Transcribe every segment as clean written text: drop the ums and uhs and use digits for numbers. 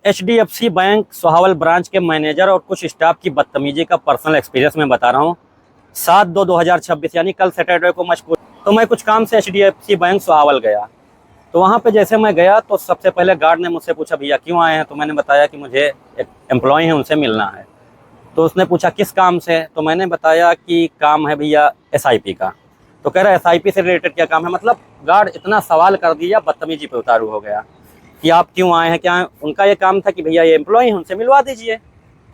HDFC bank Sohawal branch के manager और कुछ स्टाफ की बदतमीजी का पर्सनल एक्सपीरियंस मैं बता रहा हूँ। 7/2/2026 यानी कल सैटरडे को मैं कुछ काम से HDFC बैंक सोहावल गया। तो वहाँ पे जैसे मैं गया तो सबसे पहले गार्ड ने मुझसे पूछा, भैया क्यों आए हैं? तो मैंने बताया कि मुझे एक एम्प्लॉय है, उनसे मिलना है। तो उसने पूछा किस काम से? तो मैंने बताया कि काम है भैया SIP का। तो कह रहा SIP से रिलेटेड क्या काम है? मतलब गार्ड इतना सवाल कर दिया, बदतमीजी पे उतारू हो गया कि आप क्यों आए हैं, क्या? उनका ये काम था कि भैया ये एम्प्लॉय है, उनसे मिलवा दीजिए।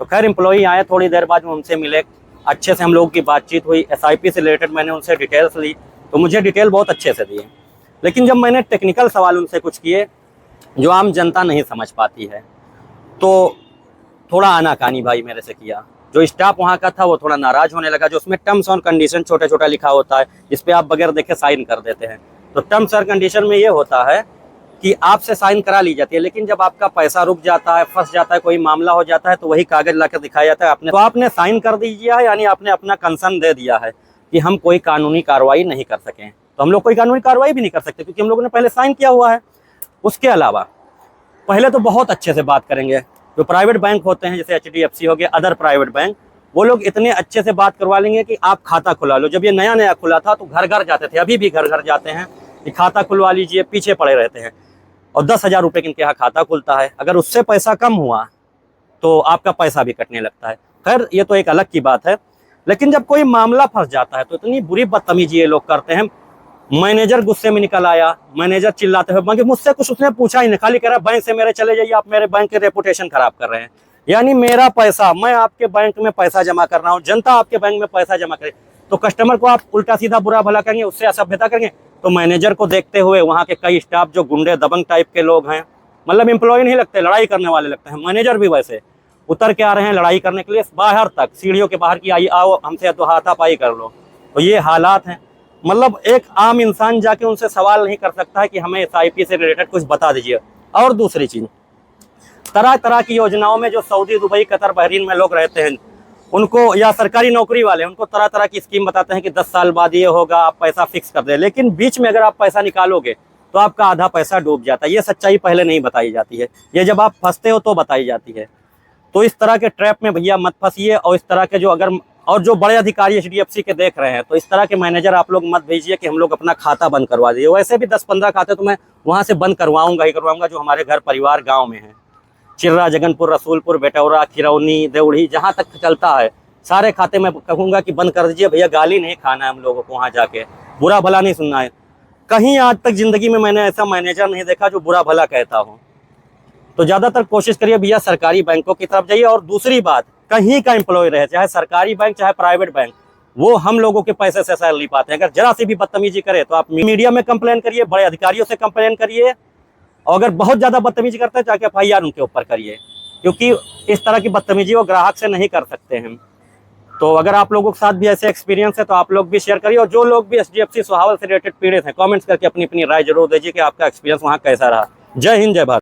तो खैर एम्प्लॉय आए, थोड़ी देर बाद में उनसे मिले, अच्छे से हम लोगों की बातचीत हुई। SIP से रिलेटेड मैंने उनसे डिटेल्स ली, तो मुझे डिटेल बहुत अच्छे से दिए। लेकिन जब मैंने टेक्निकल सवाल उनसे कुछ किए जो आम जनता नहीं समझ पाती है, तो थोड़ा आनाकानी भाई मेरे से किया। जो स्टाफ वहाँ का था वो थोड़ा नाराज होने लगा। जो उसमें टर्म्स और कंडीशन छोटा छोटा लिखा होता है, जिस पे आप बगैर देखे साइन कर देते हैं। तो टर्म्स और कंडीशन में ये होता है कि आपसे साइन करा ली जाती है, लेकिन जब आपका पैसा रुक जाता है, फंस जाता है, कोई मामला हो जाता है, तो वही कागज लाकर दिखाया जाता है आपने साइन कर दीजिए, यानी आपने अपना कंसर्न दे दिया है कि हम कोई कानूनी कार्रवाई नहीं कर सकें। तो हम लोग कोई कानूनी कार्रवाई भी नहीं कर सकते क्योंकि हम लोगों ने पहले साइन किया हुआ है। उसके अलावा पहले तो बहुत अच्छे से बात करेंगे। जो प्राइवेट बैंक होते हैं जैसे HDFC हो गया, अदर प्राइवेट बैंक, वो लोग इतने अच्छे से बात करवा लेंगे कि आप खाता खुला लो। जब ये नया नया खुला था तो घर घर जाते थे, अभी भी घर घर जाते हैं कि खाता खुलवा लीजिए, पीछे पड़े रहते हैं। और 10,000 रुपये के इनके यहाँ खाता खुलता है, अगर उससे पैसा कम हुआ तो आपका पैसा भी कटने लगता है। खैर ये तो एक अलग की बात है। लेकिन जब कोई मामला फंस जाता है तो इतनी बुरी बदतमीजी ये लोग करते हैं। मैनेजर गुस्से में निकल आया, मैनेजर चिल्लाते हुए, मगर मुझसे कुछ उसने पूछा ही नहीं, खाली कह रहा बैंक से मेरे चले जाइए, आप मेरे बैंक के रेपुटेशन खराब कर रहे हैं। यानी मेरा पैसा, मैं आपके बैंक में पैसा जमा कर रहा हूँ, जनता आपके बैंक में पैसा जमा करे, तो कस्टमर को आप उल्टा सीधा बुरा भला करेंगे, उससे असभ्यता करेंगे। तो मैनेजर को देखते हुए वहाँ के कई स्टाफ जो गुंडे दबंग टाइप के लोग हैं, मतलब एम्प्लॉय नहीं लगते, लड़ाई करने वाले लगते हैं, मैनेजर भी वैसे उतर के आ रहे हैं लड़ाई करने के लिए, बाहर तक सीढ़ियों के बाहर की आई, आओ हमसे तो हाथापाई कर लो। तो ये हालात हैं। मतलब एक आम इंसान जाके उनसे सवाल नहीं कर सकता है कि हमें SIP से रिलेटेड कुछ बता दीजिए। और दूसरी चीज, तरह तरह की योजनाओं में जो सऊदी, दुबई, कतर, बहरीन में लोग रहते हैं, उनको, या सरकारी नौकरी वाले, उनको तरह तरह की स्कीम बताते हैं कि 10 साल बाद ये होगा, आप पैसा फिक्स कर दें। लेकिन बीच में अगर आप पैसा निकालोगे तो आपका आधा पैसा डूब जाता है। ये सच्चाई पहले नहीं बताई जाती है, ये जब आप फंसते हो तो बताई जाती है। तो इस तरह के ट्रैप में भैया मत फंसिए। और इस तरह के जो बड़े अधिकारी HDFC के देख रहे हैं, तो इस तरह के मैनेजर आप लोग मत भेजिए कि हम लोग अपना खाता बंद करवा दीजिए। वैसे भी 10-15 खाते तो मैं वहाँ से बंद करवाऊंगा ही करवाऊंगा, जो हमारे घर परिवार गांव में है। चिर्रा, जगनपुर, रसूलपुर, बेटौरा, खिरौनी, देवड़ी, जहाँ तक चलता है सारे खाते मैं कहूँगा कि बंद कर दीजिए। भैया गाली नहीं खाना है हम लोगों को, वहाँ जाके बुरा भला नहीं सुनना है। कहीं आज तक जिंदगी में मैंने ऐसा मैनेजर नहीं देखा जो बुरा भला कहता हो। तो ज़्यादातर कोशिश करिए भैया सरकारी बैंकों की तरफ जाइए। और दूसरी बात, कहीं का एम्प्लॉय रहे, चाहे सरकारी बैंक चाहे प्राइवेट बैंक, वो हम लोगों के पैसे से सैलरी पाते हैं। अगर जरा सी भी बदतमीजी करे तो आप मीडिया में कंप्लेन करिए, बड़े अधिकारियों से कंप्लेन करिए, और अगर बहुत ज़्यादा बदतमीजी करते हैं जाके FIR उनके ऊपर करिए, क्योंकि इस तरह की बदतमीजी वो ग्राहक से नहीं कर सकते हैं। तो अगर आप लोगों के साथ भी ऐसे एक्सपीरियंस है तो आप लोग भी शेयर करिए। और जो लोग भी HDFC सोहावल से रिलेटेड पीड़ित हैं, कमेंट्स करके अपनी अपनी राय जरूर दीजिए कि आपका एक्सपीरियंस वहाँ कैसा रहा। जय हिंद, जय भारत।